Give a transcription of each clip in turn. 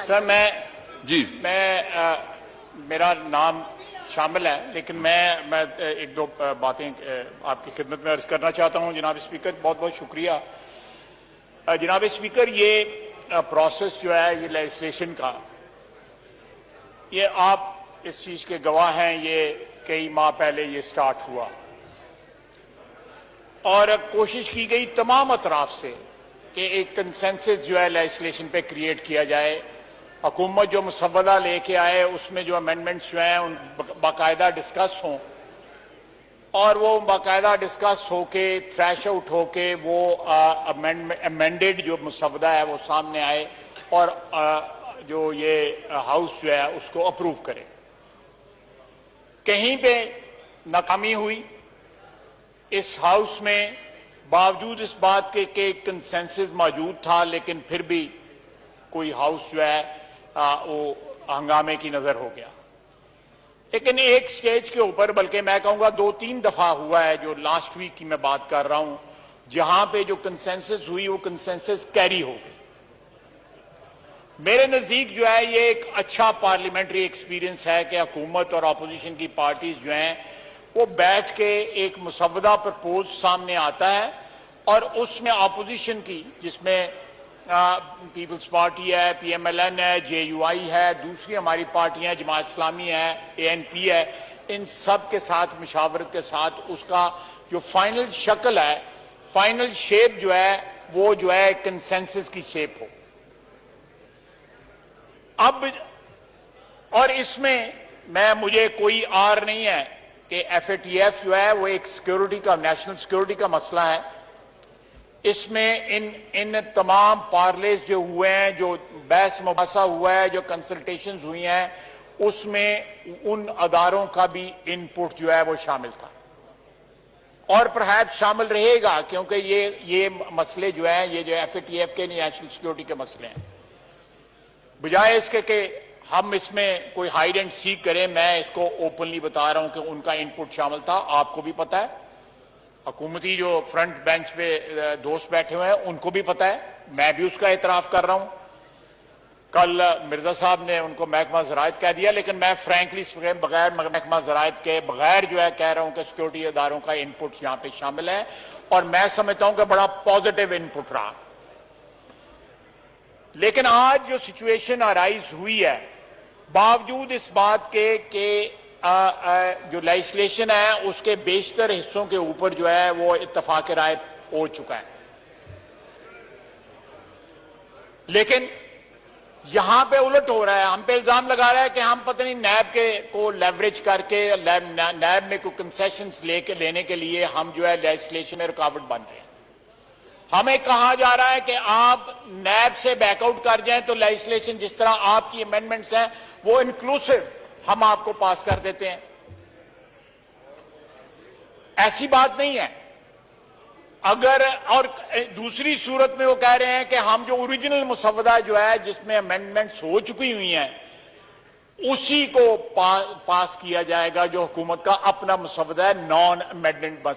سر میں میرا نام شامل ہے لیکن میں ایک دو باتیں آپ کی خدمت میں عرض کرنا چاہتا ہوں. جناب اسپیکر بہت بہت شکریہ. جناب اسپیکر یہ پروسیس جو ہے یہ لیجسلیشن کا یہ آپ اس چیز کے گواہ ہیں. یہ کئی ماہ پہلے یہ سٹارٹ ہوا اور کوشش کی گئی تمام اطراف سے کہ ایک کنسنسس جو ہے لیجسلیشن پہ کریٹ کیا جائے. حکومت جو مسودہ لے کے آئے اس میں جو امینڈمنٹس جو ہیں ان باقاعدہ ڈسکس ہوں اور وہ باقاعدہ ڈسکس ہو کے تھریش آؤٹ ہو کے وہ امینڈڈ جو مسودہ ہے وہ سامنے آئے اور جو یہ ہاؤس جو ہے اس کو اپروو کرے. کہیں پہ ناکامی ہوئی اس ہاؤس میں باوجود اس بات کے کہ کنسنسس موجود تھا لیکن پھر بھی کوئی ہاؤس جو ہے وہ ہنگامے کی نظر ہو گیا. لیکن ایک سٹیج کے اوپر بلکہ میں کہوں گا 2-3 دفعہ ہوا ہے جو لاسٹ ویک کی میں بات کر رہا ہوں جہاں پہ جو کنسنسس ہوئی وہ کنسنسس کیری ہو گئی. میرے نزدیک جو ہے یہ ایک اچھا پارلیمنٹری ایکسپیرینس ہے کہ حکومت اور اپوزیشن کی پارٹیز جو ہیں وہ بیٹھ کے ایک مسودہ پرپوز سامنے آتا ہے اور اس میں اپوزیشن کی جس میں پیپلز پارٹی ہے, پی ایم ایل این ہے, جے یو آئی ہے, دوسری ہماری پارٹیاں جماعت اسلامی ہے, اے این پی ہے, ان سب کے ساتھ مشاورت کے ساتھ اس کا جو فائنل شکل ہے فائنل شیپ جو ہے وہ جو ہے کنسنسس کی شیپ ہو. اب اور اس میں مجھے کوئی آر نہیں ہے کہ ایف اے ٹی ایف جو ہے وہ ایک سیکیورٹی کا نیشنل سیکیورٹی کا مسئلہ ہے. اس میں ان تمام پارلیز جو ہوئے ہیں جو بحث مباحثہ ہوا ہے جو کنسلٹیشنز ہوئی ہیں اس میں ان اداروں کا بھی ان پٹ جو ہے وہ شامل تھا اور پرہیپس شامل رہے گا کیونکہ یہ مسئلے جو ہیں یہ جو ایف اے ٹی ایف کے نیشنل سیکیورٹی کے مسئلے ہیں. بجائے اس کے کہ ہم اس میں کوئی ہائیڈ اینڈ سیک کریں میں اس کو اوپنلی بتا رہا ہوں کہ ان کا ان پٹ شامل تھا. آپ کو بھی پتہ ہے, حکومتی جو فرنٹ بینچ پہ دوست بیٹھے ہوئے ہیں ان کو بھی پتہ ہے, میں بھی اس کا اعتراف کر رہا ہوں. کل مرزا صاحب نے ان کو محکمہ زراعت کہہ دیا لیکن میں فرینکلی بغیر محکمہ زراعت کے بغیر جو ہے کہہ رہا ہوں کہ سیکیورٹی اداروں کا ان پٹ یہاں پہ شامل ہے اور میں سمجھتا ہوں کہ بڑا پازیٹیو ان پٹ رہا. لیکن آج جو سچویشن ارائز ہوئی ہے باوجود اس بات کے کہ جو لیجسلیشن ہے اس کے بیشتر حصوں کے اوپر جو ہے وہ اتفاق رائے ہو چکا ہے, لیکن یہاں پہ الٹ ہو رہا ہے. ہم پہ الزام لگا رہا ہے کہ ہم پتہ نہیں نیب کے کو لیوریج کر کے نیب میں کوئی کنسیشنز لینے کے لیے ہم جو ہے لیجسلیشن میں رکاوٹ بن رہے ہیں. ہمیں کہا جا رہا ہے کہ آپ نیب سے بیک آؤٹ کر جائیں تو لیجسلیشن جس طرح آپ کی امینڈمنٹس ہیں وہ انکلوسیو ہم آپ کو پاس کر دیتے ہیں. ایسی بات نہیں ہے. اگر اور دوسری صورت میں وہ کہہ رہے ہیں کہ ہم جو اوریجنل مسودہ جو ہے جس میں امینڈمنٹس ہو چکی ہوئی ہیں اسی کو پاس کیا جائے گا جو حکومت کا اپنا مسودہ ہے, نان امینڈمنٹ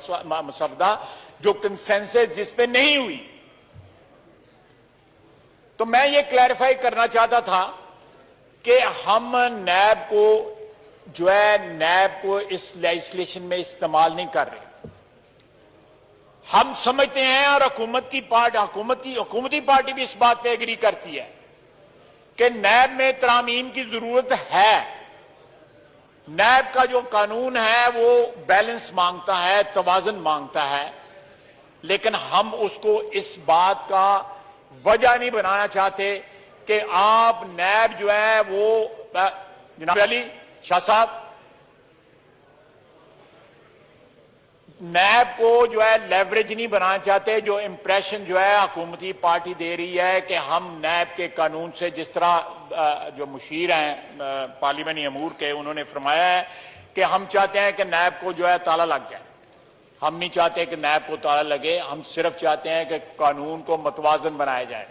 مسودہ جو کنسنسس جس پہ نہیں ہوئی. تو میں یہ کلیریفائی کرنا چاہتا تھا کہ ہم نیب کو جو ہے نیب کو اس لیجسلیشن میں استعمال نہیں کر رہے. ہم سمجھتے ہیں اور حکومتی پارٹی بھی اس بات پہ ایگری کرتی ہے کہ نیب میں ترامیم کی ضرورت ہے. نیب کا جو قانون ہے وہ بیلنس مانگتا ہے, توازن مانگتا ہے, لیکن ہم اس کو اس بات کا وجہ نہیں بنانا چاہتے کہ آپ نیب جو ہے وہ جناب علی شاہ صاحب نیب کو جو ہے لیوریج نہیں بنانا چاہتے. جو امپریشن جو ہے حکومتی پارٹی دے رہی ہے کہ ہم نیب کے قانون سے جس طرح جو مشیر ہیں پارلیمانی امور کے انہوں نے فرمایا ہے کہ ہم چاہتے ہیں کہ نیب کو جو ہے تالا لگ جائے. ہم نہیں چاہتے کہ نیب کو تالا لگے, ہم صرف چاہتے ہیں کہ قانون کو متوازن بنایا جائے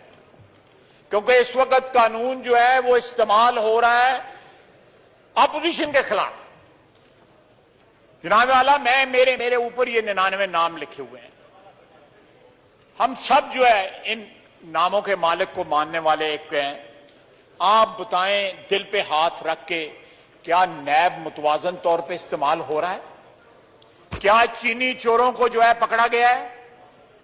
کیونکہ اس وقت قانون جو ہے وہ استعمال ہو رہا ہے اپوزیشن کے خلاف. جناب والا میرے اوپر یہ 99 نام لکھے ہوئے ہیں. ہم سب جو ہے ان ناموں کے مالک کو ماننے والے ایک ہیں آپ بتائیں دل پہ ہاتھ رکھ کے کیا نیب متوازن طور پہ استعمال ہو رہا ہے؟ کیا چینی چوروں کو جو ہے پکڑا گیا ہے؟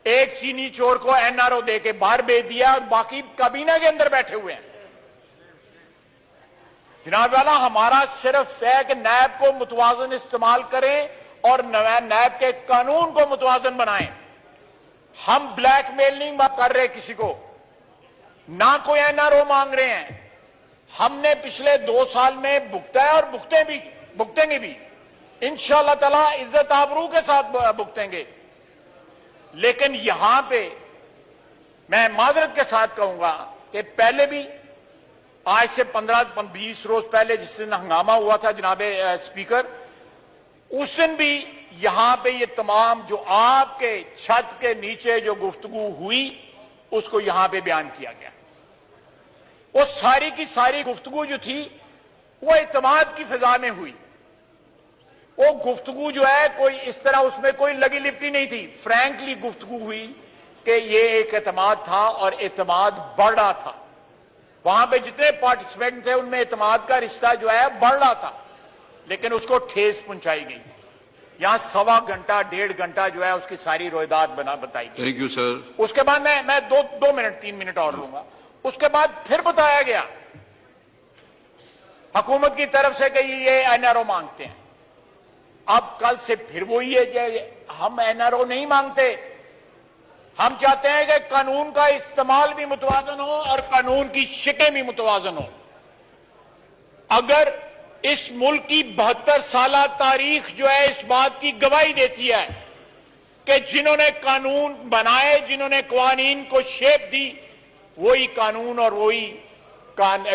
ایک چینی چور کو NRO دے کے باہر بھیج دیا اور باقی کابینہ کے اندر بیٹھے ہوئے ہیں. جناب والا ہمارا صرف ہے کہ نیب کو متوازن استعمال کریں اور نیب کے قانون کو متوازن بنائیں. ہم بلیک میل نہیں کر رہے کسی کو, نہ کوئی NRO مانگ رہے ہیں. ہم نے پچھلے 2 سال میں بھگتا ہے اور بھگتیں گے بھی انشاءاللہ تعالیٰ عزت آبرو کے ساتھ بھگتیں گے. لیکن یہاں پہ میں معذرت کے ساتھ کہوں گا کہ پہلے بھی آج سے 15-20 روز پہلے جس دن ہنگامہ ہوا تھا جناب اسپیکر, اس دن بھی یہاں پہ یہ تمام جو آپ کے چھت کے نیچے جو گفتگو ہوئی اس کو یہاں پہ بیان کیا گیا. وہ ساری کی ساری گفتگو جو تھی وہ اعتماد کی فضا میں ہوئی. وہ گفتگو جو ہے کوئی اس طرح اس میں کوئی لگی لپٹی نہیں تھی. فرینکلی گفتگو ہوئی کہ یہ ایک اعتماد تھا اور اعتماد بڑھ رہا تھا. وہاں پہ جتنے پارٹیسپینٹ تھے ان میں اعتماد کا رشتہ جو ہے بڑھ رہا تھا, لیکن اس کو ٹھیس پہنچائی گئی. یہاں 1.25 گھنٹہ 1.5 گھنٹہ جو ہے اس کی ساری رویداد بتائی گئی. Thank you sir. اس کے بعد میں 2 منٹ 3 منٹ اور لوں گا. اس کے بعد پھر بتایا گیا حکومت کی طرف سے کہ یہ NRO مانگتے ہیں. اب کل سے پھر وہی ہے کہ ہم NRO نہیں مانگتے. ہم چاہتے ہیں کہ قانون کا استعمال بھی متوازن ہو اور قانون کی شکیں بھی متوازن ہو. اگر اس ملک کی 72 سالہ تاریخ جو ہے اس بات کی گواہی دیتی ہے کہ جنہوں نے قانون بنائے, جنہوں نے قوانین کو شیپ دی, وہی قانون اور وہی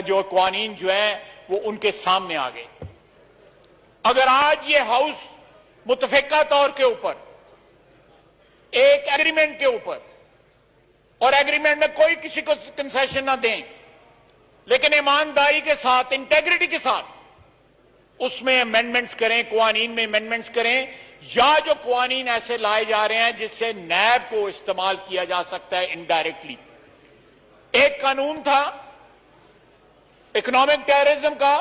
جو قوانین جو ہیں وہ ان کے سامنے آ گئے. اگر آج یہ ہاؤس متفقہ طور کے اوپر ایک ایگریمنٹ کے اوپر, اور ایگریمنٹ میں کوئی کسی کو کنسیشن نہ دیں, لیکن ایمانداری کے ساتھ انٹیگریٹی کے ساتھ اس میں امینڈمنٹس کریں, قوانین میں امینڈمنٹس کریں, یا جو قوانین ایسے لائے جا رہے ہیں جس سے نیب کو استعمال کیا جا سکتا ہے انڈائریکٹلی. ایک قانون تھا اکنامک ٹیررزم کا,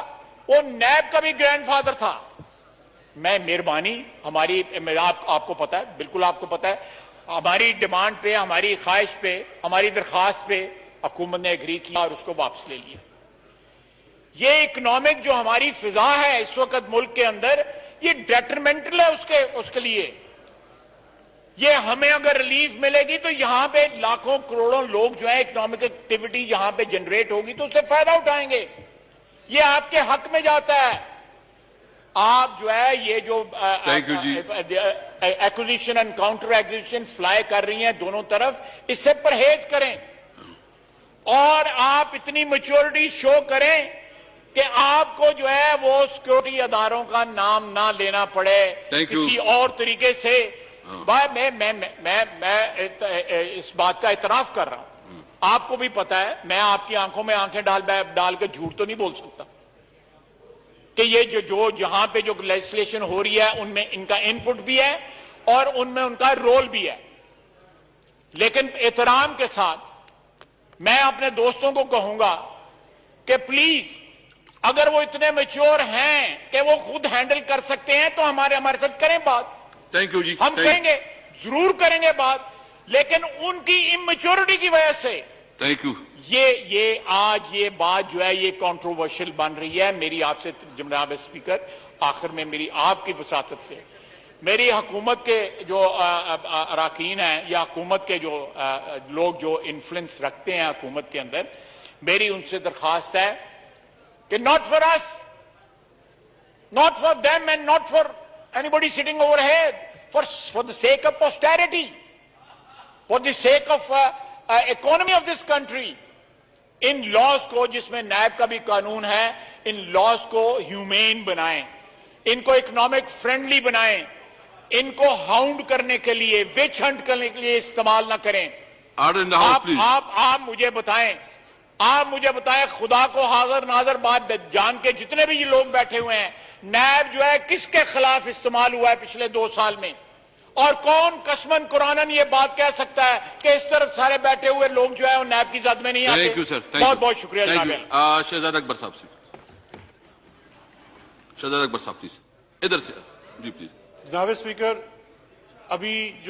وہ نیب کا بھی گرینڈ فادر تھا. میں مہربانی ہماری آپ کو پتا ہے, بالکل آپ کو پتا ہے, ہماری ڈیمانڈ پہ, ہماری خواہش پہ, ہماری درخواست پہ حکومت نے ایگری کیا اور اس کو واپس لے لیا. یہ اکنامک جو ہماری فضا ہے اس وقت ملک کے اندر, یہ ڈیٹرمنٹل ہے اس کے لیے. یہ ہمیں اگر ریلیف ملے گی تو یہاں پہ لاکھوں کروڑوں لوگ جو ہیں اکنامک ایکٹیویٹی یہاں پہ جنریٹ ہوگی تو اس سے فائدہ اٹھائیں گے. یہ آپ کے حق میں جاتا ہے. آپ جو ہے یہ جو acquisition and counter acquisition fly کر رہی ہیں دونوں طرف, اس سے پرہیز کریں اور آپ اتنی میچورٹی شو کریں کہ آپ کو جو ہے وہ سیکورٹی اداروں کا نام نہ لینا پڑے کسی اور طریقے سے. میں اس بات کا اعتراف کر رہا ہوں. آپ کو بھی پتا ہے میں آپ کی آنکھوں میں آنکھیں ڈال کے جھوٹ تو نہیں بول سکتا کہ یہ جو جہاں پہ جو لیجسلیشن ہو رہی ہے ان میں ان کا انپٹ بھی ہے اور ان میں ان کا رول بھی ہے. لیکن احترام کے ساتھ میں اپنے دوستوں کو کہوں گا کہ پلیز اگر وہ اتنے میچور ہیں کہ وہ خود ہینڈل کر سکتے ہیں تو ہمارے ساتھ کریں بات. تھینک یو جی. ہم کہیں گے, ضرور کریں گے بات, لیکن ان کی اممیچورٹی کی وجہ سے تھینک یو. یہ آج یہ بات جو ہے یہ کنٹروورشل بن رہی ہے. میری آپ سے جناب اسپیکر آخر میں میری آپ کی وساطت سے میری حکومت کے جو اراکین ہیں یا حکومت کے جو لوگ جو انفلوئنس رکھتے ہیں حکومت کے اندر, میری ان سے درخواست ہے کہ not for us, not for them and not for anybody sitting overhead, for the sake of posterity, for the sake of economy of this country, in laws کو جس میں نیب کا بھی قانون ہے, ان لاز کو ہیومین بنائیں, ان کو اکنامک فرینڈلی بنائیں, ان کو ہاؤنڈ کرنے کے لیے, وچ ہنٹ کرنے کے لیے استعمال نہ کریں. آپ مجھے بتائیں خدا کو حاضر ناظر بات جان کے جتنے بھی یہ لوگ بیٹھے ہوئے ہیں, نیب جو ہے کس کے خلاف استعمال ہوا ہے پچھلے 2 سال میں؟ اور کون قسمن قرآنن یہ بات کہہ سکتا ہے کہ اس طرف سارے بیٹھے ہوئے لوگ جو ہے وہ نیب کی زد میں نہیں آتے؟ تھینک یو سر، بہت بہت شکریہ جناب۔ شہزاد اکبر صاحب سے، شہزاد اکبر صاحب پلیز ادھر سے، جی پلیز۔ جناب اسپیکر، ابھی جو